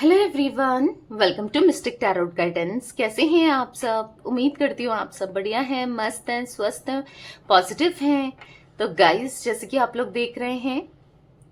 Hello everyone, welcome to Mystic Tarot Guidance. कैसे हैं आप सब? उम्मीद करती हूँ आप सब बढ़िया हैं, मस्त हैं, स्वस्थ हैं, पॉजिटिव हैं। तो गाइस, जैसे कि आप लोग देख रहे हैं,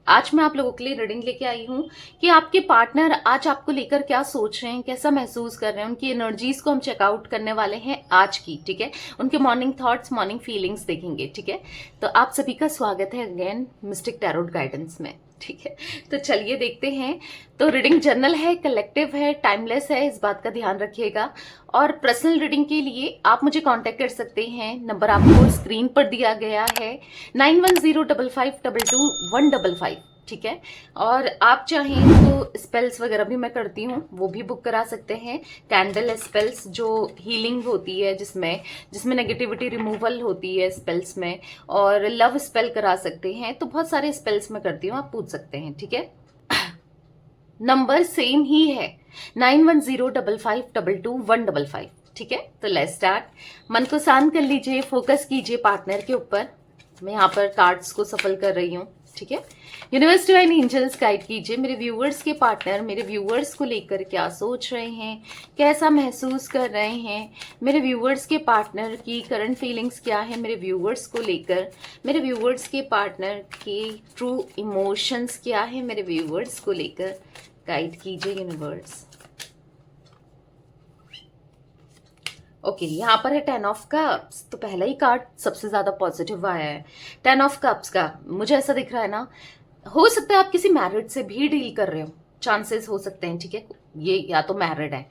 आज मैं आप लोगों के लिए रीडिंग लेके आई हूँ कि आपके पार्टनर आज आपको लेकर क्या सोच रहे हैं, कैसा महसूस कर रहे हैं। उनकी एनर्जीज को हम चेकआउट करने वाले हैं आज की, ठीक है। उनके मॉर्निंग थॉट्स, मॉर्निंग फीलिंग्स देखेंगे, ठीक है। तो आप सभी का स्वागत है अगेन मिस्टिक टैरोट गाइडेंस में, ठीक है। तो चलिए देखते हैं। तो रीडिंग जर्नल है, कलेक्टिव है, टाइमलेस है, इस बात का ध्यान रखिएगा। और पर्सनल रीडिंग के लिए आप मुझे कांटेक्ट कर सकते हैं। नंबर आपको स्क्रीन पर दिया गया है 9105522155, ठीक है। और आप चाहें तो स्पेल्स वगैरह भी मैं करती हूँ, वो भी बुक करा सकते हैं। कैंडल स्पेल्स जो हीलिंग होती है, जिसमें जिसमें नेगेटिविटी रिमूवल होती है स्पेल्स में, और लव स्पेल करा सकते हैं। तो बहुत सारे स्पेल्स मैं करती हूँ, आप पूछ सकते हैं, ठीक है। नंबर सेम ही है 9105522155, ठीक है। तो लेट्स स्टार्ट। मन को शांत कर लीजिए, फोकस कीजिए पार्टनर के ऊपर। मैं यहाँ पर कार्ड्स को सफल कर रही हूँ, ठीक है। यूनिवर्स डिवाइन एंजल्स गाइड कीजिए मेरे व्यूअर्स के पार्टनर मेरे व्यूअर्स को लेकर क्या सोच रहे हैं, कैसा महसूस कर रहे हैं। मेरे व्यूअर्स के पार्टनर की करंट फीलिंग्स क्या है मेरे व्यूअर्स को लेकर। मेरे व्यूअर्स के पार्टनर की ट्रू इमोशंस क्या है मेरे व्यूअर्स को लेकर। गाइड कीजिए यूनिवर्स। ओके, यहाँ पर है 10 ऑफ कप्स। तो पहला ही कार्ड सबसे ज्यादा पॉजिटिव आया है 10 ऑफ कप्स का। मुझे ऐसा दिख रहा है ना, हो सकता है आप किसी मैरिड से भी डील कर रहे हो, चांसेस हो सकते हैं, ठीक है। ये या तो मैरिड है,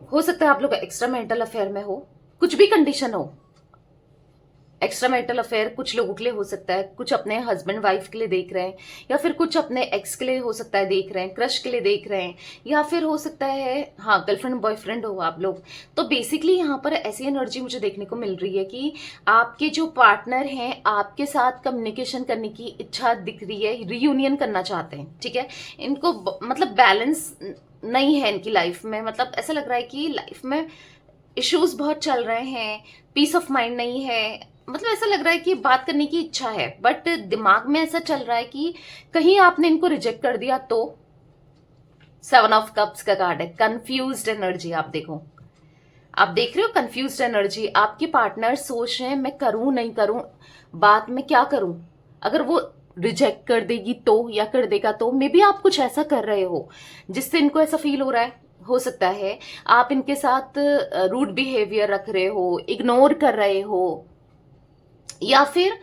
हो सकता है आप लोग एक्स्ट्रा मैरिटल अफेयर में हो, कुछ भी कंडीशन हो। एक्स्ट्रा मैरिटल अफेयर कुछ लोगों के लिए हो सकता है, कुछ अपने हस्बैंड वाइफ के लिए देख रहे हैं, या फिर कुछ अपने एक्स के लिए हो सकता है देख रहे हैं, क्रश के लिए देख रहे हैं, या फिर हो सकता है हाँ गर्लफ्रेंड बॉयफ्रेंड हो आप लोग। तो बेसिकली यहाँ पर ऐसी एनर्जी मुझे देखने को मिल रही है कि आपके जो पार्टनर हैं आपके साथ कम्युनिकेशन करने की इच्छा दिख रही है, रियूनियन करना चाहते हैं, ठीक है। इनको मतलब बैलेंस नहीं है इनकी लाइफ में, मतलब ऐसा लग रहा है कि लाइफ में इश्यूज बहुत चल रहे हैं, पीस ऑफ माइंड नहीं है। मतलब ऐसा लग रहा है कि बात करने की इच्छा है, बट दिमाग में ऐसा चल रहा है कि कहीं आपने इनको रिजेक्ट कर दिया तो। 7 ऑफ कप्स का कार्ड है, कंफ्यूज्ड एनर्जी। आप देखो, आप देख रहे हो कंफ्यूज्ड एनर्जी। आपके पार्टनर सोच रहे हैं मैं करूं नहीं करूं, बात में क्या करूं। अगर वो रिजेक्ट कर देगी तो, या कर देगा तो, मे बी आप कुछ ऐसा कर रहे हो जिससे इनको ऐसा फील हो रहा है। हो सकता है आप इनके साथ रूड बिहेवियर रख रहे हो, इग्नोर कर रहे हो, या फिर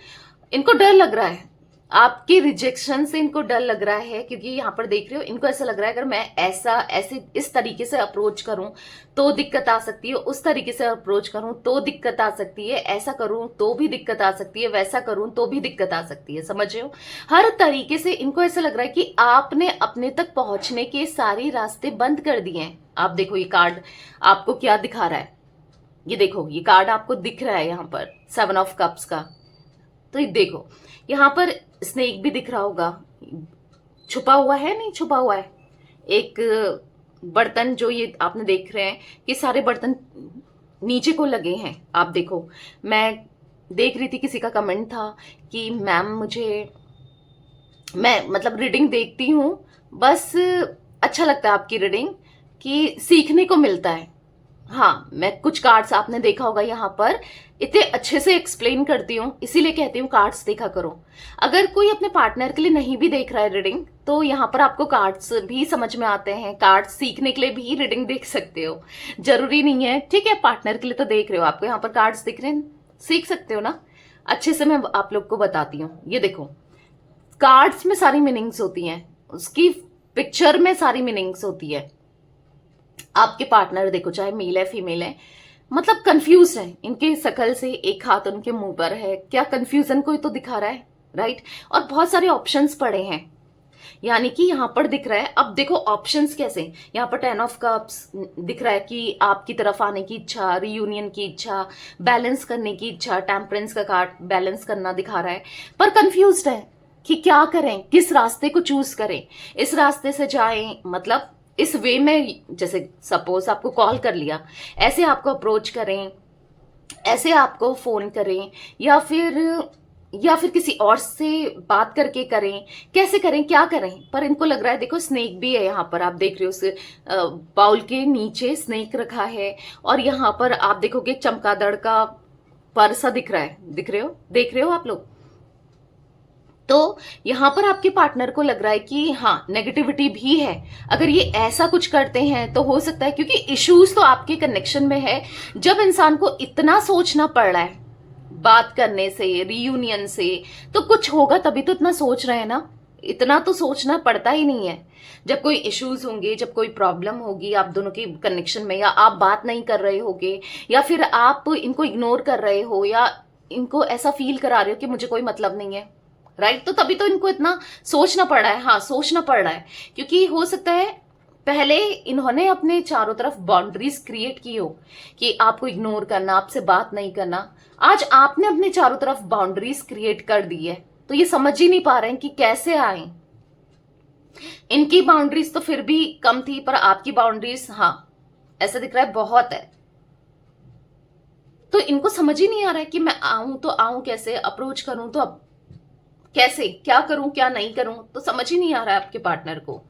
इनको डर लग रहा है आपके रिजेक्शन से। इनको डर लग रहा है क्योंकि यहाँ पर देख रहे हो, इनको ऐसा लग रहा है अगर मैं ऐसे इस तरीके से अप्रोच करूं तो दिक्कत आ सकती है, उस तरीके से अप्रोच करूं तो दिक्कत आ सकती है, ऐसा करूं तो भी दिक्कत आ सकती है, वैसा करूं तो भी दिक्कत आ सकती है। समझ रहे हो? हर तरीके से इनको ऐसा लग रहा है कि आपने अपने तक पहुंचने के सारे रास्ते बंद कर दिए हैं। आप देखो ये कार्ड आपको क्या दिखा रहा है, ये देखो ये कार्ड आपको दिख रहा है यहाँ पर 7 ऑफ कप्स का। तो ये देखो यहाँ पर स्नेक भी दिख रहा होगा, छुपा हुआ है, नहीं छुपा हुआ है एक बर्तन, जो ये आपने देख रहे हैं कि सारे बर्तन नीचे को लगे हैं। आप देखो, मैं देख रही थी किसी का कमेंट था कि मैम मैं मतलब रीडिंग देखती हूँ, बस अच्छा लगता है आपकी रीडिंग कि सीखने को मिलता है। हाँ, मैं कुछ कार्ड्स आपने देखा होगा यहाँ पर इतने अच्छे से एक्सप्लेन करती हूँ, इसीलिए कहती हूँ कार्ड्स देखा करो। अगर कोई अपने पार्टनर के लिए नहीं भी देख रहा है रीडिंग, तो यहाँ पर आपको कार्ड्स भी समझ में आते हैं। कार्ड्स सीखने के लिए भी रीडिंग देख सकते हो, जरूरी नहीं है, ठीक है। पार्टनर के लिए तो देख रहे हो, आपको यहाँ पर कार्ड्स दिख रहे हैं, सीख सकते हो ना। अच्छे से मैं आप लोग को बताती हूँ। ये देखो, कार्ड्स में सारी मीनिंग्स होती हैं, उसकी पिक्चर में सारी मीनिंग्स होती है। आपके पार्टनर देखो, चाहे मेल है फीमेल है, मतलब कंफ्यूज है। इनके शकल से एक हाथ उनके मुंह पर है, क्या कंफ्यूजन को तो दिखा रहा है, राइट। और बहुत सारे ऑप्शंस पड़े हैं, यानी कि यहाँ पर दिख रहा है। अब देखो ऑप्शंस कैसे, यहाँ पर 10 ऑफ कप्स दिख रहा है कि आपकी तरफ आने की इच्छा, रियूनियन की इच्छा, बैलेंस करने की इच्छा। टेम्परेंस का कार्ड बैलेंस करना दिखा रहा है, पर कंफ्यूज्ड है कि क्या करें, किस रास्ते को चूज करें। इस रास्ते से जाएं, मतलब इस वे में, जैसे सपोज आपको कॉल कर लिया, ऐसे आपको अप्रोच करें, ऐसे आपको फोन करें, या फिर या फिर किसी और से बात करके करें, कैसे करें, क्या करें, पर इनको लग रहा है, देखो स्नेक भी है यहाँ पर, आप देख रहे हो उस बाउल के नीचे स्नेक रखा है, और यहाँ पर आप देखोगे चमगादड़ का पर सा दिख रहा है, दिख रहे हो, देख रहे हो आप लोग। तो यहां पर आपके पार्टनर को लग रहा है कि हाँ नेगेटिविटी भी है, अगर ये ऐसा कुछ करते हैं तो हो सकता है, क्योंकि इश्यूज तो आपके कनेक्शन में है। जब इंसान को इतना सोचना पड़ रहा है बात करने से, रियूनियन से, तो कुछ होगा, तभी तो इतना सोच रहे हैं ना। इतना तो सोचना पड़ता ही नहीं है। जब कोई इश्यूज होंगे, जब कोई प्रॉब्लम होगी आप दोनों के कनेक्शन में, या आप बात नहीं कर रहे होगे, या फिर आप इनको इग्नोर कर रहे हो, या इनको ऐसा फील करा रहे हो कि मुझे कोई मतलब नहीं है, राइट, तो तभी तो इनको इतना सोचना पड़ रहा है। हाँ, सोचना पड़ रहा है, क्योंकि हो सकता है पहले इन्होंने अपने चारों तरफ बाउंड्रीज क्रिएट की हो कि आपको इग्नोर करना, आपसे बात नहीं करना। आज आपने अपने चारों तरफ बाउंड्रीज क्रिएट कर दी है, तो ये समझ ही नहीं पा रहे हैं कि कैसे आए। इनकी बाउंड्रीज तो फिर भी कम थी, पर आपकी बाउंड्रीज, हाँ ऐसा दिख रहा है, बहुत है। तो इनको समझ ही नहीं आ रहा है कि मैं आऊं तो आऊं कैसे, अप्रोच करूं तो अब कैसे, क्या करूं क्या नहीं करूं, तो समझ ही नहीं आ रहा है आपके पार्टनर को।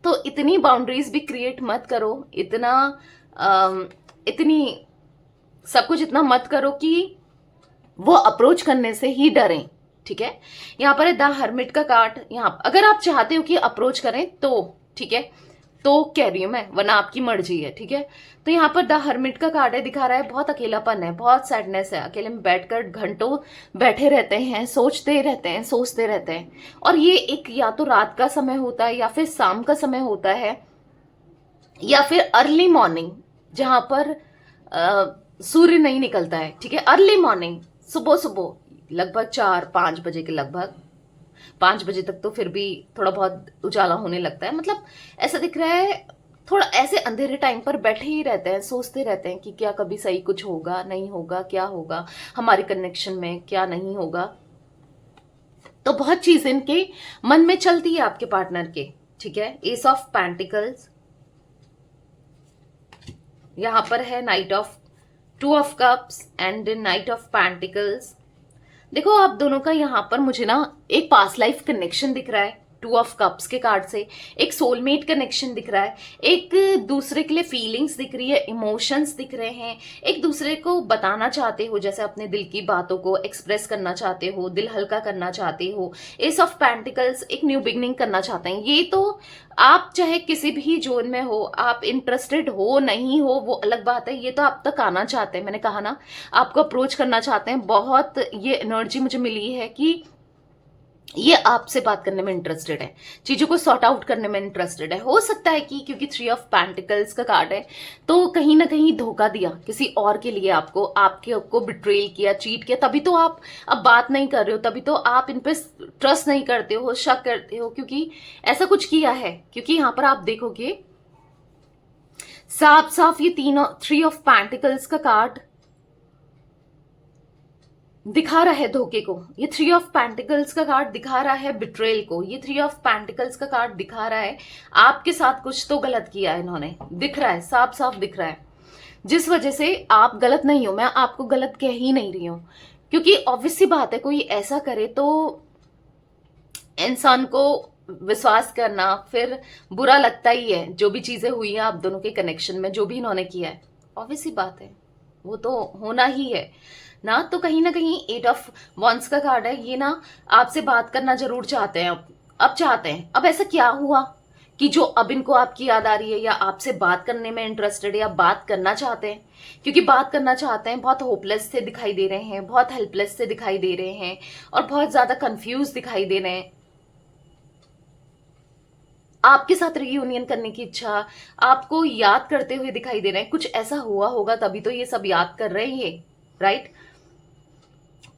तो इतनी बाउंड्रीज भी क्रिएट मत करो, इतनी सब कुछ इतना मत करो कि वो अप्रोच करने से ही डरें, ठीक है। यहां पर है द हर्मिट का कार्ड। यहां अगर आप चाहते हो कि अप्रोच करें तो ठीक है, तो कह रही हूं मैं, वरना आपकी मर्जी है, ठीक है। तो यहाँ पर द हर्मिट का कार्ड है, दिखा रहा है बहुत अकेलापन है, बहुत सैडनेस है, अकेले में बैठकर घंटों बैठे रहते हैं, सोचते रहते हैं, सोचते रहते हैं। और ये एक या तो रात का समय होता है, या फिर शाम का समय होता है, या फिर अर्ली मॉर्निंग, जहां पर सूर्य नहीं निकलता है, ठीक है। अर्ली मॉर्निंग, सुबह सुबह लगभग 4-5 बजे के लगभग, 5 बजे तक तो फिर भी थोड़ा बहुत उजाला होने लगता है, मतलब ऐसा दिख रहा है थोड़ा ऐसे अंधेरे टाइम पर बैठे ही रहते हैं, सोचते रहते हैं कि क्या कभी सही कुछ होगा, नहीं होगा, क्या होगा हमारे कनेक्शन में, क्या नहीं होगा। तो बहुत चीजें इनके मन में चलती है आपके पार्टनर के, ठीक है। एस ऑफ पेंटिकल्स, यहां पर है night of, 2 of cups and night of pentacles. देखो आप दोनों का यहां पर मुझे ना एक पास्ट लाइफ कनेक्शन दिख रहा है 2 ऑफ कप्स के कार्ड से, एक सोलमेट कनेक्शन दिख रहा है, एक दूसरे के लिए फीलिंग्स दिख रही है, इमोशंस दिख रहे हैं, एक दूसरे को बताना चाहते हो, जैसे अपने दिल की बातों को एक्सप्रेस करना चाहते हो, दिल हल्का करना चाहते हो। एस ऑफ पेंटिकल्स, एक न्यू बिगनिंग करना चाहते हैं। ये तो आप चाहे किसी भी जोन में हो, आप इंटरेस्टेड हो नहीं हो वो अलग बात है, ये तो आप तक आना चाहते हैं, मैंने कहा ना, आपको अप्रोच करना चाहते हैं। बहुत ये एनर्जी मुझे मिली है कि ये आपसे बात करने में इंटरेस्टेड है, चीजों को सॉर्ट आउट करने में इंटरेस्टेड है। हो सकता है कि क्योंकि 3 ऑफ पेंटिकल्स का कार्ड है, तो कहीं ना कहीं धोखा दिया किसी और के लिए, आपको बिट्रेल किया, चीट किया, तभी तो आप अब बात नहीं कर रहे हो, तभी तो आप इन पे ट्रस्ट नहीं करते हो, शक करते हो, क्योंकि ऐसा कुछ किया है। क्योंकि यहां पर आप देखोगे साफ साफ ये 3 ऑफ पेंटिकल्स का कार्ड दिखा रहा है धोखे को, ये 3 ऑफ पेंटिकल्स का कार्ड दिखा रहा है बिट्रेल को, ये 3 ऑफ पेंटिकल्स का कार्ड दिखा रहा है आपके साथ कुछ तो गलत किया है इन्होंने, दिख रहा है, साफ साफ दिख रहा है। जिस वजह से आप गलत नहीं हो, मैं आपको गलत कह ही नहीं रही हूं, क्योंकि ऑब्वियस सी बात है कोई ऐसा करे तो इंसान को विश्वास करना फिर बुरा लगता ही है। जो भी चीजें हुई है आप दोनों के कनेक्शन में, जो भी इन्होंने किया है, ऑब्वियस सी बात है वो तो होना ही है ना। तो कहीं ना कहीं 8 ऑफ वॉन्ड्स का कार्ड है, ये ना आपसे बात करना जरूर चाहते हैं, अब चाहते हैं। अब ऐसा क्या हुआ कि जो अब इनको आपकी याद आ रही है, या आपसे बात करने में इंटरेस्टेड है, या बात करना चाहते हैं, क्योंकि बात करना चाहते हैं, बहुत होपलेस से दिखाई दे रहे हैं, बहुत हेल्पलेस से दिखाई दे रहे हैं, और बहुत ज्यादा कंफ्यूज दिखाई दे रहे हैं। आपके साथ रियूनियन करने की इच्छा, आपको याद करते हुए दिखाई दे रहे हैं। कुछ ऐसा हुआ होगा तभी तो ये सब याद कर रहे हैं, राइट।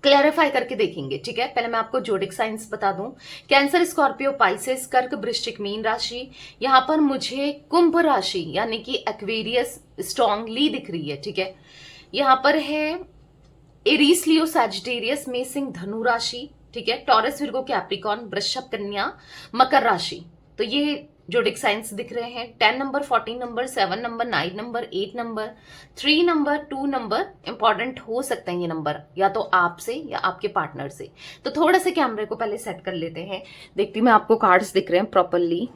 क्लैरिफाई करके देखेंगे, ठीक है। पहले मैं आपको जोडिक साइंस बता दूं, कैंसर, स्कॉर्पियो, पाइसेस, कर्क, वृश्चिक, मीन राशि। यहां पर मुझे कुंभ राशि यानी कि एक्वेरियस स्ट्रांगली दिख रही है, ठीक है। यहां पर है एरीस, लियो, सैजिटेरियस, मेषिंग, धनु राशि, ठीक है। टॉरस, विर्गो, कैप्रिकॉन, वृषभ, कन्या, मकर राशि। तो ये जोडिक साइंस दिख रहे हैं, 10 number, 14 number, 7 number, 9 number, 8 number, 3 number, 2 number important हो सकते हैं ये नंबर, या तो आपसे या आपके पार्टनर से। तो थोड़ा से कैमरे को पहले सेट कर लेते हैं। देखती मैं आपको कार्ड्स दिख रहे हैं प्रॉपरली।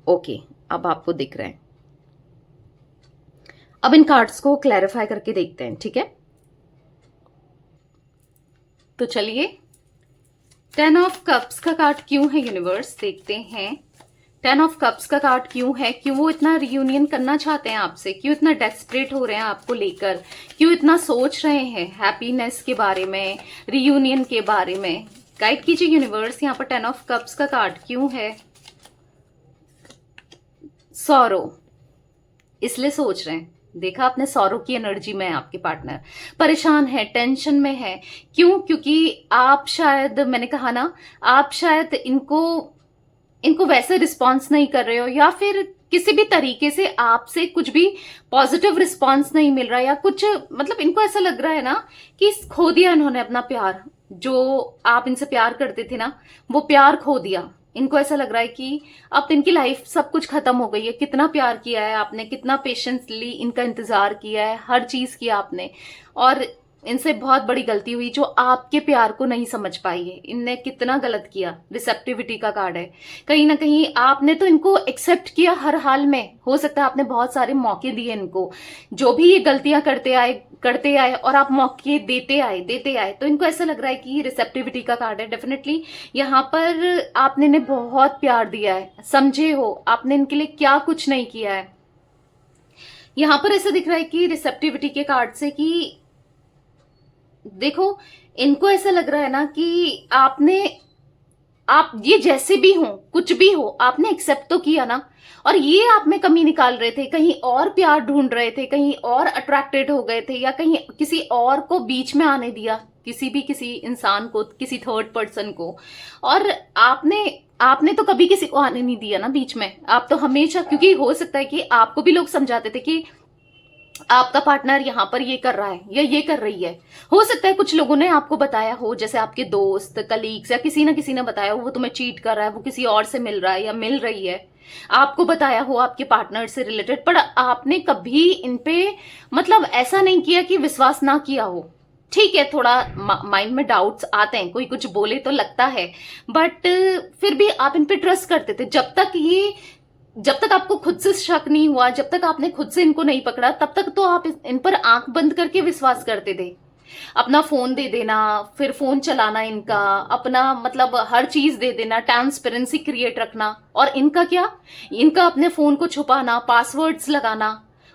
ओके, अब आपको दिख रहे हैं। अब इन कार्ड्स को क्लैरिफाई करके देखते हैं, ठीक है? तो चलिए, 10 ऑफ कप्स का कार्ड क्यों है यूनिवर्स, देखते हैं। 10 ऑफ कप्स का कार्ड क्यों है, क्यों वो इतना रियूनियन करना चाहते हैं आपसे, क्यों इतना डेस्परेट हो रहे हैं आपको लेकर, क्यों इतना सोच रहे हैं हैप्पीनेस के बारे में, रियूनियन के बारे में। गाइड कीजिए यूनिवर्स, यहाँ पर 10 ऑफ कप्स का कार्ड क्यों है। सॉरो, इसलिए सोच रहे हैं। देखा आपने, सॉरो की एनर्जी में है आपके पार्टनर, परेशान है, टेंशन में है। क्यों? क्योंकि आप शायद, मैंने कहा ना, आप शायद इनको वैसे रिस्पॉन्स नहीं कर रहे हो, या फिर किसी भी तरीके से आपसे कुछ भी पॉजिटिव रिस्पॉन्स नहीं मिल रहा, या कुछ मतलब इनको ऐसा लग रहा है ना कि खो दिया इन्होंने अपना प्यार। जो आप इनसे प्यार करते थे ना, वो प्यार खो दिया। इनको ऐसा लग रहा है कि अब इनकी लाइफ सब कुछ खत्म हो गई है। कितना प्यार किया है आपने, कितना पेशेंसली इनका इंतजार किया है, हर चीज किया आपने, और इनसे बहुत बड़ी गलती हुई जो आपके प्यार को नहीं समझ पाई है। इनने कितना गलत किया। रिसेप्टिविटी का कार्ड है। कहीं ना कहीं आपने तो इनको एक्सेप्ट किया हर हाल में। हो सकता है आपने बहुत सारे मौके दिए इनको, जो भी ये गलतियां करते आए और आप मौके देते आए, तो इनको ऐसा लग रहा है कि रिसेप्टिविटी का कार्ड है। डेफिनेटली यहाँ पर आपने इन्हें बहुत प्यार दिया है, समझे हो आपने इनके लिए क्या कुछ नहीं किया है। यहां पर ऐसा दिख रहा है कि रिसेप्टिविटी के कार्ड से कि देखो, इनको ऐसा लग रहा है ना कि आप ये जैसे भी हो, कुछ भी हो, आपने एक्सेप्ट तो किया ना, और ये आप में कमी निकाल रहे थे, कहीं और प्यार ढूंढ रहे थे, कहीं और अट्रैक्टेड हो गए थे, या कहीं किसी और को बीच में आने दिया, किसी इंसान को, किसी थर्ड पर्सन को। और आपने तो कभी किसी को आने नहीं दिया ना बीच में। आप तो हमेशा, क्योंकि हो सकता है कि आपको भी लोग समझाते थे कि आपका पार्टनर यहाँ पर ये कर रहा है या ये कर रही है। हो सकता है कुछ लोगों ने आपको बताया हो, जैसे आपके दोस्त, कलीग्स, या किसी ना किसी ने बताया हो वो तुम्हें चीट कर रहा है, वो किसी और से मिल रहा है या मिल रही है। आपको बताया हो आपके पार्टनर से रिलेटेड, पर आपने कभी इन पे मतलब ऐसा नहीं किया कि विश्वास ना किया हो। ठीक है, थोड़ा माइंड में डाउट्स आते हैं, कोई कुछ बोले तो लगता है, बट फिर भी आप इन पे ट्रस्ट करते थे। जब तक आपको खुद से शक नहीं हुआ, जब तक आपने खुद से इनको नहीं पकड़ा, तब तक तो आप इन पर आंख बंद करके विश्वास करते थे। अपना फोन दे देना, फिर फोन चलाना इनका, अपना मतलब हर चीज दे देना, ट्रांसपेरेंसी क्रिएट रखना। और इनका क्या, इनका अपने फोन को छुपाना, पासवर्ड्स लगाना,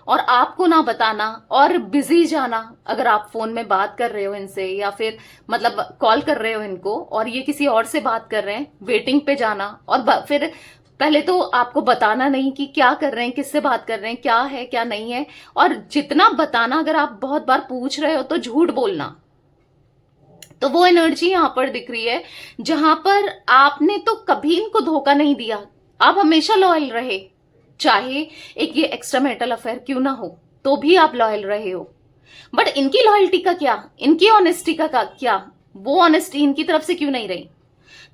और आपको ना बताना, और बिजी जाना। अगर आप फोन में बात कर रहे हो इनसे, या फिर मतलब कॉल कर रहे हो इनको, और ये किसी और से बात कर रहे हैं, वेटिंग पे जाना, और फिर पहले तो आपको बताना नहीं कि क्या कर रहे हैं, किससे बात कर रहे हैं, क्या है क्या नहीं है। और जितना बताना, अगर आप बहुत बार पूछ रहे हो तो झूठ बोलना। तो वो एनर्जी यहां पर दिख रही है जहां पर आपने तो कभी इनको धोखा नहीं दिया। आप हमेशा लॉयल रहे, चाहे एक ये एक्स्ट्रा मैरिटल अफेयर क्यों ना हो, तो भी आप लॉयल रहे हो। बट इनकी लॉयल्टी का क्या, इनकी ऑनेस्टी का क्या, वो ऑनेस्टी इनकी तरफ से क्यों नहीं रही।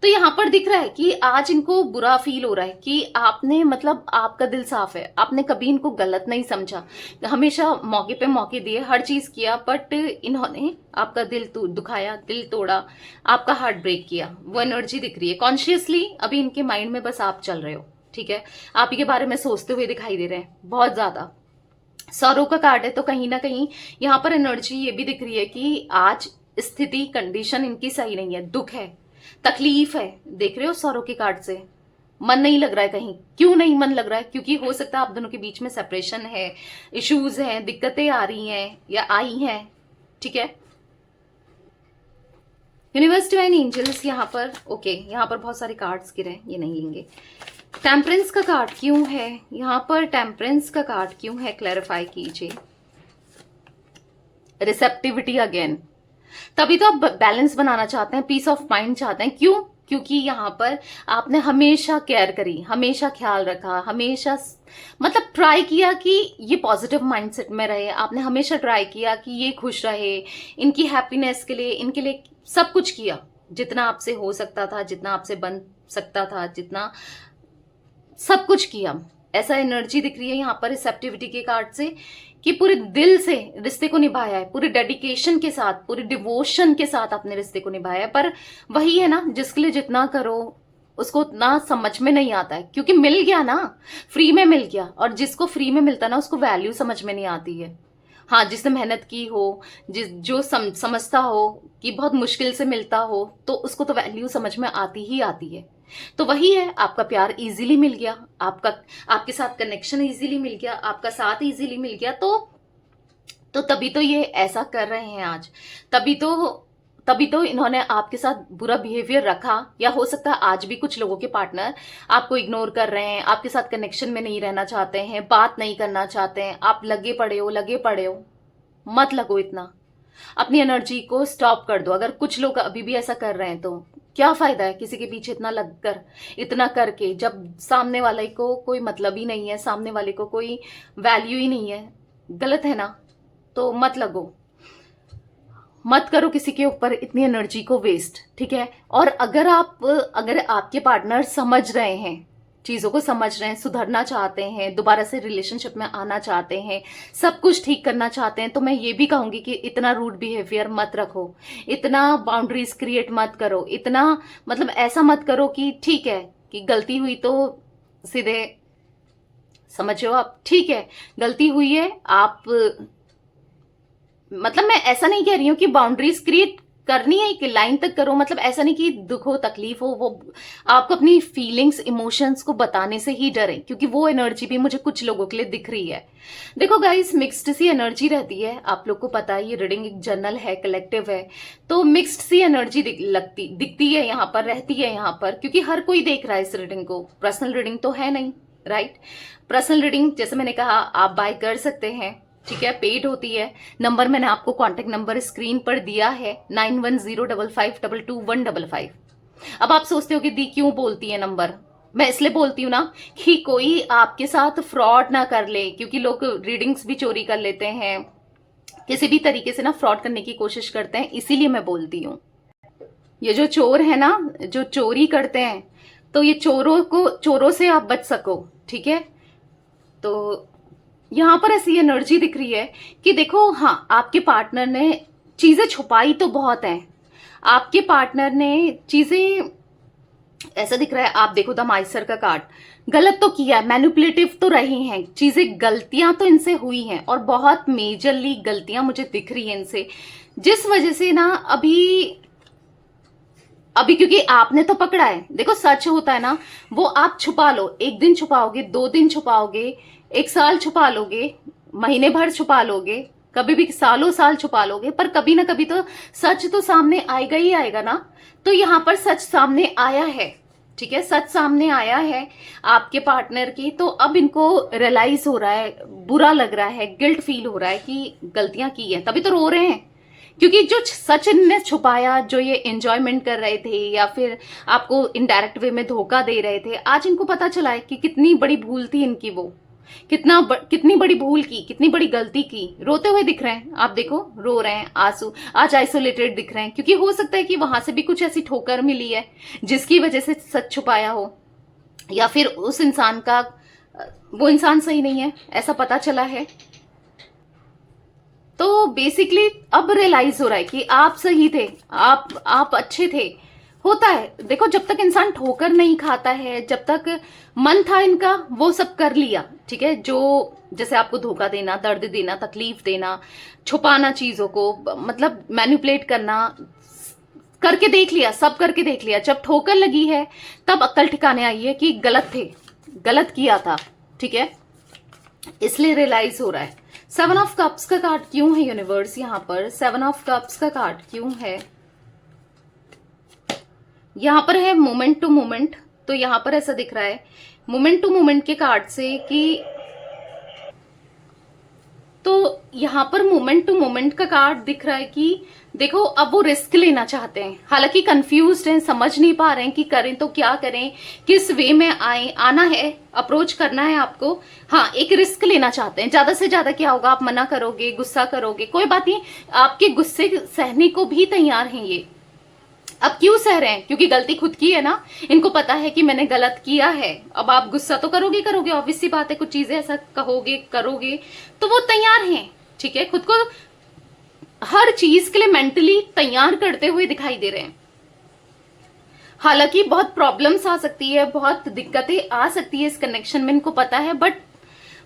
तो यहां पर दिख रहा है कि आज इनको बुरा फील हो रहा है कि आपने मतलब आपका दिल साफ है, आपने कभी इनको गलत नहीं समझा, हमेशा मौके पे मौके दिए, हर चीज किया, बट इन्होंने आपका दिल दुखाया, दिल तोड़ा, आपका हार्ट ब्रेक किया। वो एनर्जी दिख रही है। कॉन्शियसली अभी इनके माइंड में बस आप चल रहे हो, ठीक है, आप ही के बारे में सोचते हुए दिखाई दे रहे हैं बहुत ज्यादा। सौरों का कार्ड है, तो कहीं ना कहीं यहाँ पर एनर्जी ये भी दिख रही है कि आज स्थिति, कंडीशन इनकी सही नहीं है, दुख है, तकलीफ है। देख रहे हो सौरों के कार्ड से मन नहीं लग रहा है कहीं। क्यों नहीं मन लग रहा है? क्योंकि हो सकता है आप दोनों के बीच में सेपरेशन है, इश्यूज हैं, दिक्कतें आ रही हैं या आई हैं, ठीक है। यूनिवर्स, डिवाइन एंजल्स यहाँ पर, ओके, यहाँ पर बहुत सारे कार्ड्स गिरे हैं, ये नहीं लेंगे। टेम्परेंस का कार्ड क्यों है यहाँ पर, टेम्परेंस का कार्ड क्यों है, क्लैरिफाई कीजिए। रिसेप्टिविटी अगेन, तभी तो आप बैलेंस बनाना चाहते हैं, पीस ऑफ माइंड चाहते हैं। क्यों? क्योंकि यहाँ पर आपने हमेशा केयर करी, हमेशा ख्याल रखा, हमेशा मतलब ट्राई किया कि ये पॉजिटिव माइंडसेट में रहे। आपने हमेशा ट्राई किया कि ये खुश रहे, इनकी हैप्पीनेस के लिए, इनके लिए सब कुछ किया जितना आपसे हो सकता था, जितना आपसे बन सकता था, जितना सब कुछ किया। ऐसा एनर्जी दिख रही है यहाँ पर रिसेप्टिविटी के कार्ड से कि पूरे दिल से रिश्ते को निभाया है, पूरे डेडिकेशन के साथ, पूरे डिवोशन के साथ अपने रिश्ते को निभाया है। पर वही है ना, जिसके लिए जितना करो उसको उतना समझ में नहीं आता है, क्योंकि मिल गया ना, फ्री में मिल गया। और जिसको फ्री में मिलता है ना, उसको वैल्यू समझ में नहीं आती है। हाँ, जिसने मेहनत की हो, जो समझता हो कि बहुत मुश्किल से मिलता हो, तो उसको तो वैल्यू समझ में आती ही आती है। तो वही है, आपका प्यार इजीली मिल गया, आपके साथ कनेक्शन इजीली मिल गया, आपका साथ इजीली मिल गया। तो तभी तो ये ऐसा कर रहे हैं आज। तभी तो इन्होंने आपके साथ बुरा बिहेवियर रखा। या हो सकता है आज भी कुछ लोगों के पार्टनर आपको इग्नोर कर रहे हैं, आपके साथ कनेक्शन में नहीं रहना चाहते हैं, बात नहीं करना चाहते हैं। आप लगे पड़े हो। मत लगो इतना, अपनी एनर्जी को स्टॉप कर दो। अगर कुछ लोग अभी भी ऐसा कर रहे हैं तो क्या फायदा है किसी के पीछे इतना लगकर, इतना करके, जब सामने वाले को कोई मतलब ही नहीं है, सामने वाले को कोई वैल्यू ही नहीं है। गलत है ना? तो मत लगो, मत करो किसी के ऊपर इतनी एनर्जी को वेस्ट, ठीक है। और अगर आपके पार्टनर समझ रहे हैं, चीजों को समझ रहे हैं, सुधरना चाहते हैं, दोबारा से रिलेशनशिप में आना चाहते हैं, सब कुछ ठीक करना चाहते हैं, तो मैं ये भी कहूंगी कि इतना रूड बिहेवियर मत रखो, इतना बाउंड्रीज क्रिएट मत करो, इतना मतलब ऐसा मत करो कि ठीक है कि गलती हुई तो सीधे समझो आप, ठीक है गलती हुई है, आप मतलब मैं ऐसा नहीं कह रही हूं कि बाउंड्रीज क्रिएट करनी है, एक लाइन तक करो, मतलब ऐसा नहीं कि दुख हो, तकलीफ हो, वो आपको अपनी फीलिंग्स, इमोशंस को बताने से ही डरे, क्योंकि वो एनर्जी भी मुझे कुछ लोगों के लिए दिख रही है। देखो गाइस, मिक्स्ड सी एनर्जी रहती है, आप लोग को पता है, ये रीडिंग एक जनरल है, कलेक्टिव है, तो मिक्स्ड सी एनर्जी दिखती है यहाँ पर, रहती है यहाँ पर, क्योंकि हर कोई देख रहा है इस रीडिंग को। पर्सनल रीडिंग तो है नहीं, राइट। पर्सनल रीडिंग जैसे मैंने कहा आप बाय कर सकते हैं, ठीक है, पेड होती है। नंबर मैंने आपको कांटेक्ट नंबर स्क्रीन पर दिया है, 9105522155। अब आप सोचते हो कि दी क्यों बोलती है नंबर? मैं इसलिए बोलती हूँ ना कि कोई आपके साथ फ्रॉड ना कर ले, क्योंकि लोग रीडिंग्स भी चोरी कर लेते हैं, किसी भी तरीके से ना फ्रॉड करने की कोशिश करते हैं, इसीलिए मैं बोलती हूँ। ये जो चोर है ना, जो चोरी करते हैं, तो ये चोरों से आप बच सको, ठीक है। तो यहां पर ऐसी एनर्जी दिख रही है कि देखो, हाँ, आपके पार्टनर ने चीजें छुपाई तो बहुत है, आपके पार्टनर ने चीजें, ऐसा दिख रहा है, आप देखो द माइसर का कार्ड, गलत तो किया, मैनिपुलेटिव तो रही हैं चीजें, गलतियां तो इनसे हुई हैं, और बहुत मेजरली गलतियां मुझे दिख रही हैं इनसे, जिस वजह से ना अभी क्योंकि आपने तो पकड़ा है। देखो, सच होता है ना, वो आप छुपा लो, एक दिन छुपाओगे, 2 दिन छुपाओगे, 1 साल छुपा लोगे, महीने भर छुपा लोगे, कभी भी सालों साल छुपा लोगे, पर कभी ना कभी तो सच तो सामने आएगा ही आएगा ना। तो यहाँ पर सच सामने आया है, ठीक है, सच सामने आया है आपके पार्टनर की। तो अब इनको रियलाइज हो रहा है, बुरा लग रहा है, गिल्ट फील हो रहा है कि गलतियां की है, तभी तो रो रहे हैं। क्योंकि जो सच इनने छुपाया, जो ये एंजॉयमेंट कर रहे थे या फिर आपको इनडायरेक्ट वे में धोखा दे रहे थे, आज इनको पता चला है कि कितनी बड़ी भूल थी इनकी, वो कितनी बड़ी भूल की, कितनी बड़ी गलती की। रोते हुए दिख रहे हैं, आप देखो रो रहे हैं, आंसू, आज आइसोलेटेड दिख रहे हैं, क्योंकि हो सकता है कि वहां से भी कुछ ऐसी ठोकर मिली है जिसकी वजह से सच छुपाया हो, या फिर उस इंसान का, वो इंसान सही नहीं है, ऐसा पता चला है। तो बेसिकली अब रियलाइज हो रहा है कि आप सही थे, आप अच्छे थे। होता है, देखो, जब तक इंसान ठोकर नहीं खाता है, जब तक मन था इनका, वो सब कर लिया, ठीक है, जो जैसे आपको धोखा देना, दर्द देना, तकलीफ देना, छुपाना चीजों को, मतलब मैनिपुलेट करना, करके देख लिया, सब करके देख लिया। जब ठोकर लगी है तब अक्ल ठिकाने आई है कि गलत थे, गलत किया था, ठीक है, इसलिए रियलाइज हो रहा है। 7 ऑफ कप्स का कार्ड क्यों है यूनिवर्स यहाँ पर? 7 ऑफ कप्स का कार्ड क्यों है यहाँ पर? है मोमेंट टू मोमेंट, तो यहाँ पर ऐसा दिख रहा है मोमेंट टू मोमेंट के कार्ड से कि, तो यहाँ पर मोमेंट टू मोमेंट का कार्ड दिख रहा है कि देखो, अब वो रिस्क लेना चाहते हैं, हालांकि कंफ्यूज्ड हैं, समझ नहीं पा रहे हैं कि करें तो क्या करें, किस वे में आना है, अप्रोच करना है आपको। हाँ, एक रिस्क लेना चाहते हैं, ज्यादा से ज्यादा क्या होगा, आप मना करोगे, गुस्सा करोगे, कोई बात नहीं, आपके गुस्से सहने को भी तैयार हैं ये, अब क्यों सह रहे हैं? क्योंकि गलती खुद की है ना, इनको पता है कि मैंने गलत किया है। अब आप गुस्सा तो करोगे करोगे, ऑब्वियस सी बात है, कुछ चीजें ऐसा कहोगे करोगे, तो वो तैयार हैं, ठीक है, खुद को हर चीज के लिए मेंटली तैयार करते हुए दिखाई दे रहे हैं। हालांकि बहुत प्रॉब्लम्स आ सकती है, बहुत दिक्कतें आ सकती है इस कनेक्शन में, इनको पता है, बट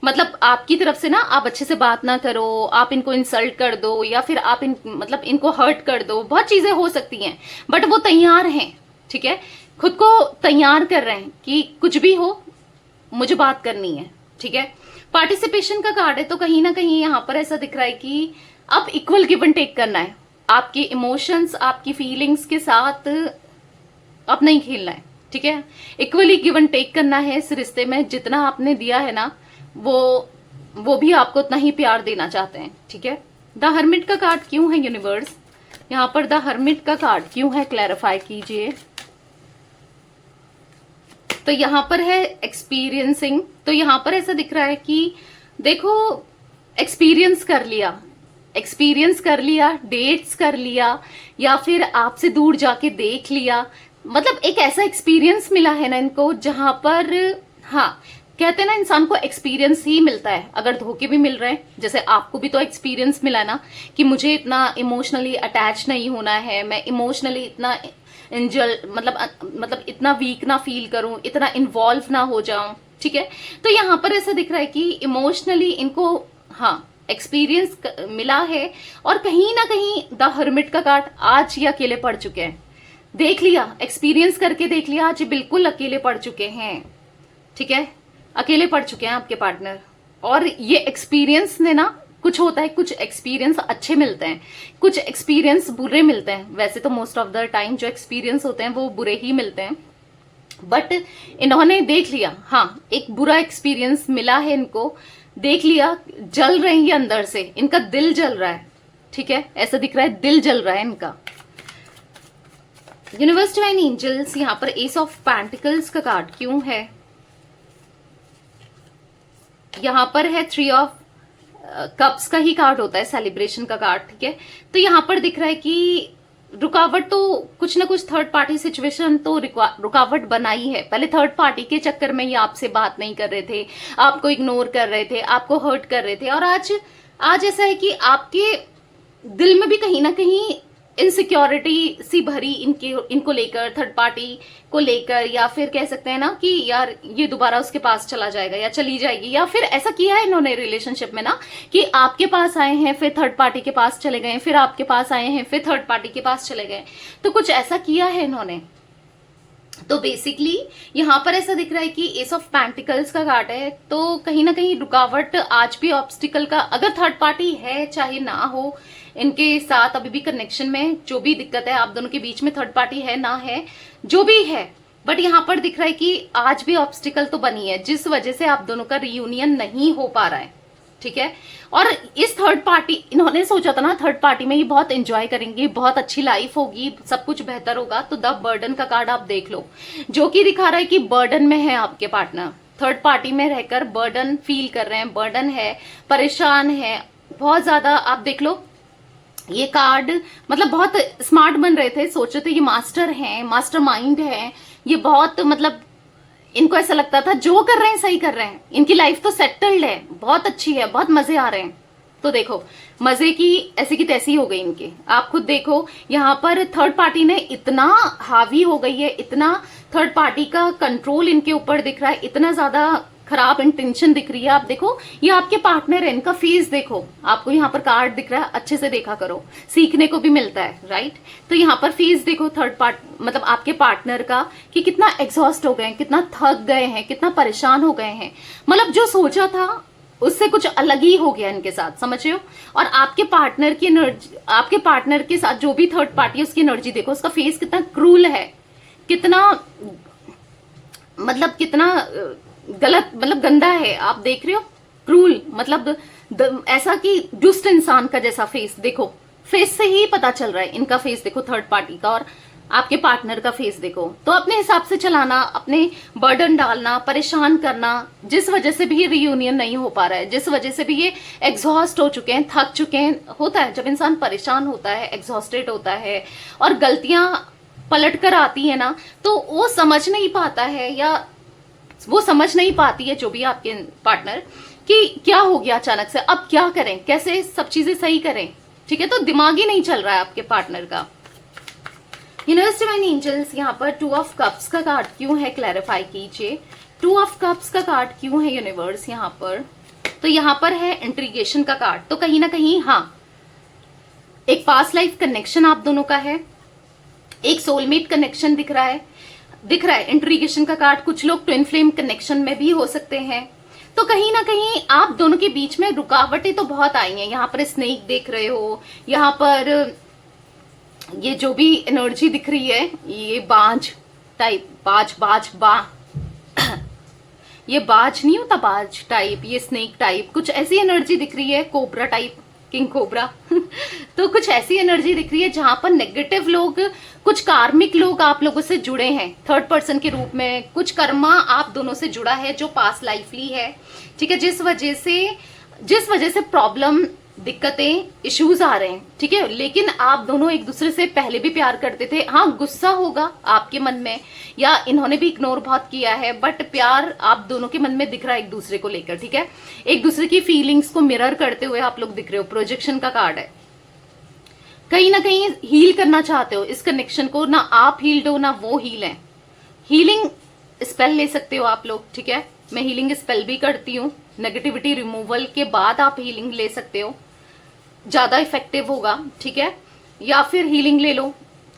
मतलब आपकी तरफ से ना आप अच्छे से बात ना करो, आप इनको इंसल्ट कर दो, या फिर आप मतलब इनको हर्ट कर दो, बहुत चीजें हो सकती हैं, बट वो तैयार हैं, ठीक है, खुद को तैयार कर रहे हैं कि कुछ भी हो मुझे बात करनी है, ठीक है। पार्टिसिपेशन का कार्ड है, तो कहीं ना कहीं यहाँ पर ऐसा दिख रहा है कि अब इक्वल गिव एंड टेक करना है, आपके इमोशंस आपकी फीलिंग्स के साथ अब नहीं खेलना है, ठीक है, इक्वली गिव एंड टेक करना है इस रिश्ते में। जितना आपने दिया है ना, वो भी आपको उतना ही प्यार देना चाहते हैं, ठीक है। द हर्मिट का कार्ड क्यों है यूनिवर्स? यहाँ पर द हर्मिट का कार्ड क्यों है, क्लैरिफाई कीजिए। तो यहाँ पर है एक्सपीरियंसिंग, तो यहाँ पर ऐसा दिख रहा है कि देखो एक्सपीरियंस कर लिया, डेट्स कर लिया, या फिर आपसे दूर जाके देख लिया, मतलब एक ऐसा एक्सपीरियंस मिला है ना इनको, जहां पर हाँ कहते हैं ना इंसान को एक्सपीरियंस ही मिलता है, अगर धोखे भी मिल रहे हैं, जैसे आपको भी तो एक्सपीरियंस मिला ना कि मुझे इतना इमोशनली अटैच नहीं होना है, मैं इमोशनली इतना मतलब इतना वीक ना फील करूं, इतना इन्वॉल्व ना हो जाऊं, ठीक है। तो यहाँ पर ऐसा दिख रहा है कि इमोशनली इनको हाँ एक्सपीरियंस मिला है, और कहीं ना कहीं द हर्मिट का कार्ड आज ये अकेले पड़ चुके हैं, देख लिया, एक्सपीरियंस करके देख लिया, आज बिल्कुल अकेले पड़ चुके हैं, ठीक है, अकेले पड़ चुके हैं आपके पार्टनर। और ये एक्सपीरियंस ने ना, कुछ होता है, कुछ एक्सपीरियंस अच्छे मिलते हैं, कुछ एक्सपीरियंस बुरे मिलते हैं, वैसे तो मोस्ट ऑफ द टाइम जो एक्सपीरियंस होते हैं वो बुरे ही मिलते हैं, बट इन्होंने देख लिया, हाँ एक बुरा एक्सपीरियंस मिला है इनको, देख लिया, जल रहे हैं ये अंदर से, इनका दिल जल रहा है, ठीक है, ऐसा दिख रहा है दिल जल रहा है इनका। यूनिवर्स डिवाइन एंजल्स, यहाँ पर एस ऑफ पेंटिकल्स का कार्ड क्यों है? यहाँ पर है थ्री ऑफ कप्स का ही कार्ड होता है, सेलिब्रेशन का कार्ड, ठीक है। तो यहाँ पर दिख रहा है कि रुकावट तो कुछ ना कुछ थर्ड पार्टी सिचुएशन तो रुकावट बनाई है। पहले थर्ड पार्टी के चक्कर में ये आपसे बात नहीं कर रहे थे, आपको इग्नोर कर रहे थे, आपको हर्ट कर रहे थे, और आज ऐसा है कि आपके दिल में भी कहीं ना कहीं इनसिक्योरिटी सी भरी इनको लेकर, थर्ड पार्टी को लेकर, या फिर कह सकते हैं ना कि यार ये दोबारा उसके पास चला जाएगा या चली जाएगी, या फिर ऐसा किया है इन्होंने रिलेशनशिप में ना कि आपके पास आए हैं फिर थर्ड पार्टी के पास चले गए, फिर आपके पास आए हैं फिर थर्ड पार्टी के पास चले गए, तो कुछ ऐसा किया है इन्होंने। तो बेसिकली यहाँ पर ऐसा दिख रहा है कि एस ऑफ पेंटिकल्स का कार्ड है, तो कहीं ना कहीं रुकावट आज भी ऑब्स्टिकल का, अगर थर्ड पार्टी है चाहे ना हो इनके साथ अभी भी कनेक्शन में, जो भी दिक्कत है आप दोनों के बीच में, थर्ड पार्टी है ना है जो भी है, बट यहाँ पर दिख रहा है कि आज भी ऑब्स्टिकल तो बनी है, जिस वजह से आप दोनों का रियूनियन नहीं हो पा रहा है, ठीक है। और इस थर्ड पार्टी, इन्होंने सोचा था ना थर्ड पार्टी में ये बहुत एंजॉय करेंगे, बहुत अच्छी लाइफ होगी, सब कुछ बेहतर होगा, तो द बर्डन का कार्ड आप देख लो, जो कि दिखा रहा है कि बर्डन में है आपके पार्टनर, थर्ड पार्टी में रहकर बर्डन फील कर रहे हैं, बर्डन है, परेशान है बहुत ज्यादा। आप देख लो ये कार्ड, मतलब बहुत स्मार्ट बन रहे थे, सोच रहे थे ये मास्टर हैं, मास्टर माइंड है, ये बहुत मतलब इनको ऐसा लगता था जो कर रहे हैं सही कर रहे हैं, इनकी लाइफ तो सेटल्ड है, बहुत अच्छी है, बहुत मजे आ रहे हैं। तो देखो मजे की ऐसी की तैसी हो गई इनके, आप खुद देखो यहाँ पर थर्ड पार्टी ने इतना हावी हो गई है, इतना थर्ड पार्टी का कंट्रोल इनके ऊपर दिख रहा है, इतना ज्यादा खराब इंटेंशन दिख रही है। आप देखो ये आपके पार्टनर है, इनका फेस देखो, आपको यहाँ पर कार्ड दिख रहा है, अच्छे से देखा करो, सीखने को भी मिलता है, राइट। तो यहाँ पर फेस देखो थर्ड पार्ट मतलब आपके पार्टनर का, कि कितना एग्जॉस्ट हो गए हैं, कितना थक गए हैं, कितना परेशान हो गए हैं, मतलब जो सोचा था उससे कुछ अलग ही हो गया इनके साथ, समझ रहे हो। और आपके पार्टनर की एनर्जी, आपके पार्टनर के साथ जो भी थर्ड पार्टी है उसकी एनर्जी देखो, उसका फेस कितना क्रूल है, कितना मतलब कितना गलत, मतलब गंदा है, आप देख रहे हो, क्रूल मतलब ऐसा कि दुष्ट इंसान का जैसा फेस देखो, फेस से ही पता चल रहा है इनका फेस देखो थर्ड पार्टी का, और आपके पार्टनर का फेस देखो। तो अपने हिसाब से चलाना, अपने बर्डन डालना, परेशान करना, जिस वजह से भी ये रियूनियन नहीं हो पा रहा है, जिस वजह से भी ये एग्जॉस्ट हो चुके हैं, थक चुके हैं। होता है जब इंसान परेशान होता है, एग्जॉस्टेड होता है, और गलतियां पलट कर आती है ना, तो वो समझ नहीं पाता है, या वो समझ नहीं पाती है जो भी आपके पार्टनर, कि क्या हो गया अचानक से, अब क्या करें, कैसे सब चीजें सही करें। ठीक है, तो दिमाग ही नहीं चल रहा है आपके पार्टनर का। यूनिवर्स डिवाइन एंजल्स, यहाँ पर 2 ऑफ कप्स का कार्ड क्यों है, क्लैरिफाई कीजिए। 2 ऑफ कप्स का कार्ड क्यों है यूनिवर्स यहाँ पर। तो यहाँ पर है इंट्रीगेशन का कार्ड, तो कहीं ना कहीं हाँ, एक पास्ट लाइफ कनेक्शन आप दोनों का है, एक सोलमेट कनेक्शन दिख रहा है इंट्रीगेशन का कार्ड। कुछ लोग ट्विन फ्लेम कनेक्शन में भी हो सकते हैं। तो कहीं ना कहीं आप दोनों के बीच में रुकावटें तो बहुत आई हैं। यहाँ पर स्नेक देख रहे हो, यहाँ पर ये जो भी एनर्जी दिख रही है, ये बाज टाइप, ये बाज नहीं होता, बाज टाइप, ये स्नेक टाइप, कुछ ऐसी एनर्जी दिख रही है, कोबरा टाइप, किंग कोबरा तो कुछ ऐसी एनर्जी दिख रही है जहां पर नेगेटिव लोग, कुछ कार्मिक लोग आप लोगों से जुड़े हैं थर्ड पर्सन के रूप में। कुछ कर्मा आप दोनों से जुड़ा है जो पास्ट लाइफली है। ठीक है, जिस वजह से प्रॉब्लम, दिक्कतें, इश्यूज आ रहे हैं। ठीक है, लेकिन आप दोनों एक दूसरे से पहले भी प्यार करते थे। हाँ, गुस्सा होगा आपके मन में, या इन्होंने भी इग्नोर बहुत किया है, बट प्यार आप दोनों के मन में दिख रहा है एक दूसरे को लेकर। ठीक है, एक दूसरे की फीलिंग्स को मिरर करते हुए आप लोग दिख रहे हो। प्रोजेक्शन का कार्ड है, कहीं ना कहीं हील करना चाहते हो इस कनेक्शन को। ना आप हील्ड हो, ना वो हील है। हीलिंग स्पेल ले सकते हो आप लोग। ठीक है, मैं हीलिंग स्पेल भी करती हूँ। नेगेटिविटी रिमूवल के बाद आप हीलिंग ले सकते हो, ज्यादा इफेक्टिव होगा। ठीक है, या फिर हीलिंग ले लो,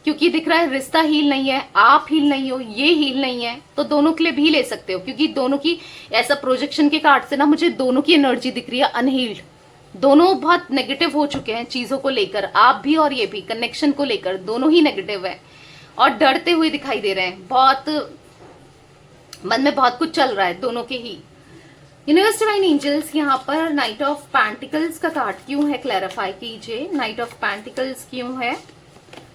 क्योंकि दिख रहा है रिश्ता हील नहीं है, आप हील नहीं हो, ये हील नहीं है, तो दोनों के लिए भी ले सकते हो। क्योंकि दोनों की, ऐसा प्रोजेक्शन के कार्ड से ना मुझे दोनों की एनर्जी दिख रही है अनहील्ड। दोनों बहुत नेगेटिव हो चुके हैं चीजों को लेकर, आप भी और ये भी, कनेक्शन को लेकर दोनों ही नेगेटिव है और डरते हुए दिखाई दे रहे हैं। बहुत मन में बहुत कुछ चल रहा है दोनों के ही। यूनिवर्स डिवाइन एंजल्स, यहाँ पर नाइट ऑफ पेंटिकल्स का कार्ड क्यों है, क्लैरिफाई कीजिए। नाइट ऑफ पेंटिकल्स क्यों है।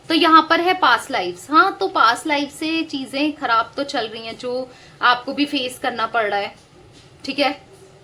तो यहाँ पर है पास्ट लाइफ्स। हाँ, तो पास्ट लाइफ से चीजें खराब तो चल रही हैं जो आपको भी फेस करना पड़ रहा है। ठीक है,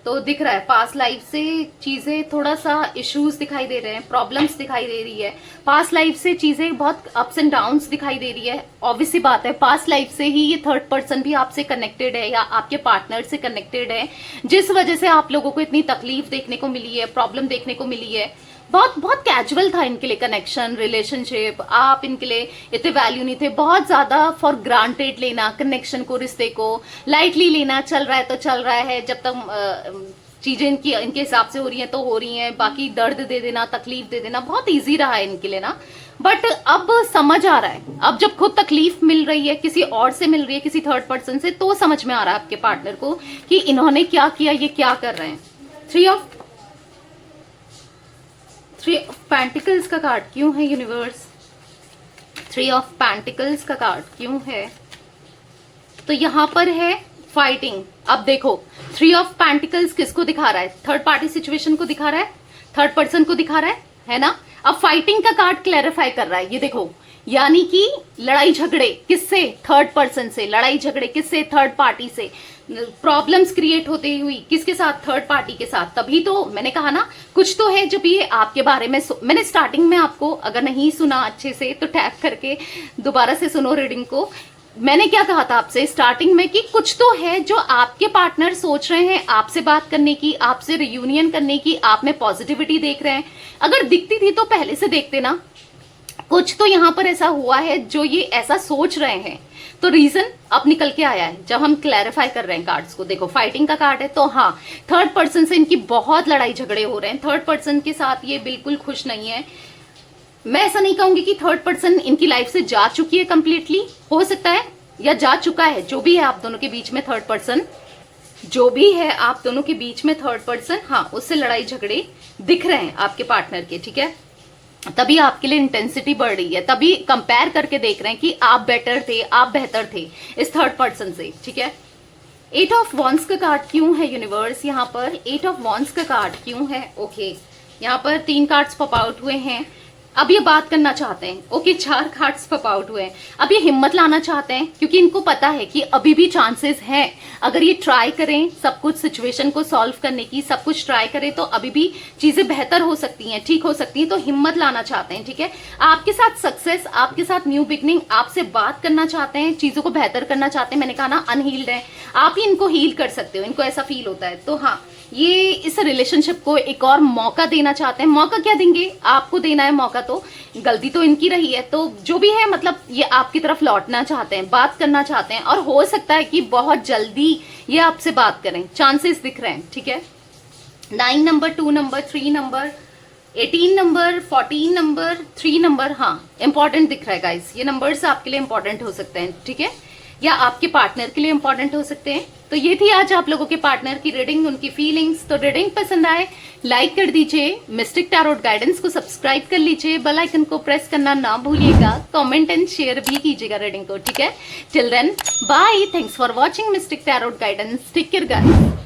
तो दिख रहा है पास्ट लाइफ से चीजें, थोड़ा सा इश्यूज दिखाई दे रहे हैं, प्रॉब्लम्स दिखाई दे रही है। पास्ट लाइफ से चीजें बहुत अप्स एंड डाउन्स दिखाई दे रही है। ऑब्वियस सी बात है, पास्ट लाइफ से ही ये थर्ड पर्सन भी आपसे कनेक्टेड है या आपके पार्टनर से कनेक्टेड है, जिस वजह से आप लोगों को इतनी तकलीफ देखने को मिली है, प्रॉब्लम देखने को मिली है। बहुत बहुत कैजुअल था इनके लिए कनेक्शन, रिलेशनशिप। आप इनके लिए इतने वैल्यू नहीं थे, बहुत ज्यादा फॉर ग्रांटेड लेना कनेक्शन को, रिश्ते को लाइटली लेना। चल रहा है तो चल रहा है, जब तक चीजें इनके हिसाब से हो रही हैं तो हो रही हैं, बाकी दर्द दे देना, तकलीफ दे देना बहुत ईजी रहा है इनके लिए ना। बट अब समझ आ रहा है, अब जब खुद तकलीफ मिल रही है, किसी और से मिल रही है, किसी थर्ड पर्सन से, तो समझ में आ रहा है आपके पार्टनर को कि इन्होंने क्या किया, ये क्या कर रहे हैं। थ्री ऑफ पेंटिकल्स का कार्ड क्यों है यूनिवर्स। 3 ऑफ पेंटिकल्स का कार्ड क्यों है। तो यहां पर है फाइटिंग। अब देखो, 3 ऑफ पेंटिकल्स किसको दिखा रहा है, थर्ड पार्टी सिचुएशन को दिखा रहा है, थर्ड पर्सन को दिखा रहा है ना। अब फाइटिंग का कार्ड क्लैरिफाई कर रहा है, ये देखो, यानी कि लड़ाई झगड़े किससे, थर्ड पर्सन से। लड़ाई झगड़े किससे, थर्ड पार्टी से। प्रॉब्लम्स क्रिएट होती हुई किसके साथ, थर्ड पार्टी के साथ। तभी तो मैंने कहा ना, कुछ तो है जब ये आपके बारे में मैंने स्टार्टिंग में आपको, अगर नहीं सुना अच्छे से तो टैप करके दोबारा से सुनो रीडिंग को। मैंने क्या कहा था आपसे स्टार्टिंग में कि कुछ तो है जो आपके पार्टनर सोच रहे हैं आपसे बात करने की, आपसे रियूनियन करने की, आप में पॉजिटिविटी देख रहे हैं। अगर दिखती थी तो पहले से देखते ना। कुछ तो यहाँ पर ऐसा हुआ है जो ये ऐसा सोच रहे हैं, तो रीजन अब निकल के आया है जब हम क्लैरिफाई कर रहे हैं कार्ड्स को। देखो, फाइटिंग का कार्ड है, तो हाँ, थर्ड पर्सन से इनकी बहुत लड़ाई झगड़े हो रहे हैं। थर्ड पर्सन के साथ ये बिल्कुल खुश नहीं है। मैं ऐसा नहीं कहूंगी कि थर्ड पर्सन इनकी लाइफ से जा चुकी है कंप्लीटली, हो सकता है, या जा चुका है। जो भी है आप दोनों के बीच में थर्ड पर्सन, जो भी है आप दोनों के बीच में थर्ड पर्सन, हाँ, उससे लड़ाई झगड़े दिख रहे हैं आपके पार्टनर के। ठीक है, तभी आपके लिए इंटेंसिटी बढ़ रही है, तभी कंपेयर करके देख रहे हैं कि आप बेटर थे, आप बेहतर थे इस थर्ड पर्सन से। ठीक है, 8 ऑफ वॉन्ड्स का कार्ड क्यों है यूनिवर्स। यहाँ पर 8 ऑफ वॉन्ड्स का कार्ड क्यों है। ओके, यहाँ पर 3 कार्ड्स पॉप आउट हुए हैं। अब ये बात करना चाहते हैं, ओके 4 कार्ड्स पॉप आउट हुए हैं, अब ये हिम्मत लाना चाहते हैं क्योंकि इनको पता है कि अभी भी चांसेस हैं, अगर ये ट्राई करें सब कुछ सिचुएशन को सॉल्व करने की, सब कुछ ट्राई करें तो अभी भी चीजें बेहतर हो सकती हैं, ठीक हो सकती हैं, तो हिम्मत लाना चाहते हैं, ठीक है। आपके साथ सक्सेस, आपके साथ न्यू बिगनिंग, आपसे बात करना चाहते हैं, चीजों को बेहतर करना चाहते हैं। मैंने कहा ना अनहील्ड है, आप ही इनको हील कर सकते हो, इनको ऐसा फील होता है। तो हाँ, ये इस रिलेशनशिप को एक और मौका देना चाहते हैं। मौका क्या देंगे, आपको देना है मौका, तो गलती तो इनकी रही है, तो जो भी है मतलब ये आपकी तरफ लौटना चाहते हैं, बात करना चाहते हैं, और हो सकता है कि बहुत जल्दी ये आपसे बात करें, चांसेस दिख रहे हैं, ठीक है। 9 number, 2 number, 3 number, 18 number, 14 number, 3 number, हाँ इंपॉर्टेंट दिख रहा है गाइस, ये नंबर्स आपके लिए इंपॉर्टेंट हो सकते हैं, ठीक है, या आपके पार्टनर के लिए इंपॉर्टेंट हो सकते हैं। तो ये थी आज आप लोगों के पार्टनर की रीडिंग, उनकी फीलिंग्स। तो रीडिंग पसंद आए लाइक कर दीजिए, मिस्टिक टैरोट गाइडेंस को सब्सक्राइब कर लीजिए, बेल आइकन को प्रेस करना ना भूलिएगा, कमेंट एंड शेयर भी कीजिएगा रीडिंग को, ठीक है। Till then bye, thanks for watching Mystic Tarot Guidance, take care guys.